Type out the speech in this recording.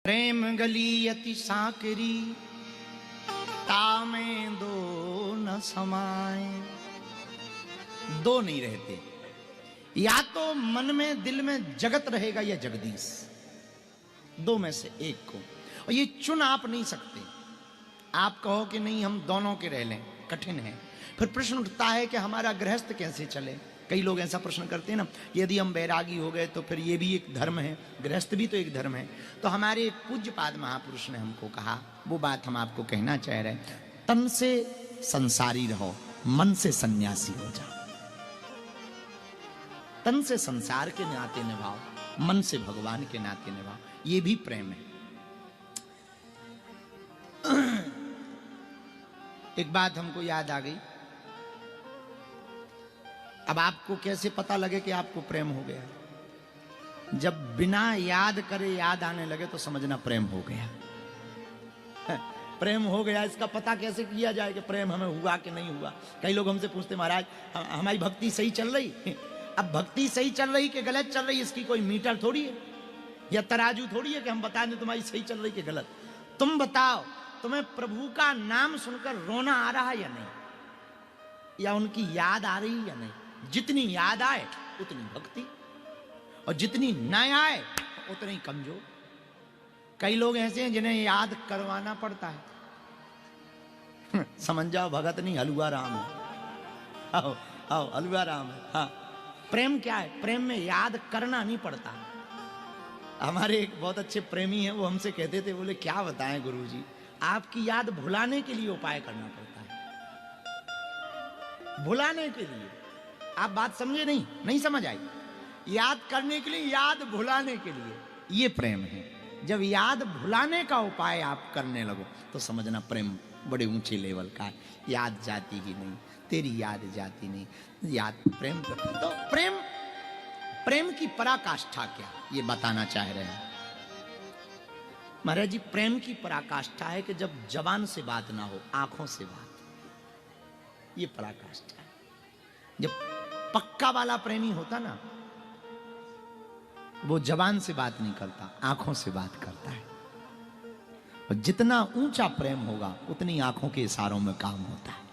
प्रेम गली अति साकरी तामे दो न समाए। दो नहीं रहते, या तो मन में दिल में जगत रहेगा या जगदीश, दो में से एक को। और ये चुन आप नहीं सकते। आप कहो कि नहीं हम दोनों के रह लें, कठिन है। फिर प्रश्न उठता है कि हमारा गृहस्थ कैसे चले। कई लोग ऐसा प्रश्न करते हैं ना, यदि हम बैरागी हो गए तो फिर ये भी एक धर्म है, गृहस्थ भी तो एक धर्म है। तो हमारे पूज्यपाद महापुरुष ने हमको कहा, वो बात हम आपको कहना चाह रहे हैं, तन से संसारी रहो, मन से सन्यासी हो जाओ। तन से संसार के नाते निभाओ, मन से भगवान के नाते निभाओ, ये भी प्रेम है। एक बात हमको याद आ गई। अब आपको कैसे पता लगे कि आपको प्रेम हो गया? जब बिना याद करे याद आने लगे तो समझना प्रेम हो गया। प्रेम हो गया, इसका पता कैसे किया जाए कि प्रेम हमें हुआ कि नहीं हुआ? कई लोग हमसे पूछते, महाराज हमारी भक्ति सही चल रही? अब भक्ति सही चल रही कि गलत चल रही, इसकी कोई मीटर थोड़ी है या तराजू थोड़ी है कि हम बता दें तुम्हारी सही चल रही कि गलत। तुम बताओ, तुम्हें प्रभु का नाम सुनकर रोना आ रहा है या नहीं, या उनकी याद आ रही है या नहीं? जितनी याद आए उतनी भक्ति, और जितनी न आए उतनी कमजोर। कई लोग ऐसे हैं जिन्हें याद करवाना पड़ता है। समझ जाओ भगत नहीं, हलुआ राम है। आओ आओ, हलुआ राम है। हाँ, प्रेम क्या है? प्रेम में याद करना नहीं पड़ता। हमारे एक बहुत अच्छे प्रेमी हैं, वो हमसे कहते थे, बोले क्या बताएं गुरुजी, आपकी याद भुलाने के लिए उपाय करना पड़ता है। भुलाने के लिए, आप बात समझे? नहीं समझ आई। याद करने के लिए, याद भुलाने के लिए, ये प्रेम है। जब याद भुलाने का उपाय आप करने लगो तो समझना प्रेम बड़े ऊंचे लेवल का है। याद जाती ही नहीं, तेरी याद जाती नहीं, याद प्रेम कर। तो प्रेम की पराकाष्ठा क्या, ये बताना चाह रहे हैं महाराज जी। प्रेम की पराकाष्ठा है कि जब जबान से बात ना हो, आंखों से बात, ये पराकाष्ठा है। जब पक्का वाला प्रेमी होता ना, वो जबान से बात नहीं करता, आंखों से बात करता है। और जितना ऊंचा प्रेम होगा उतनी आंखों के इशारों में काम होता है।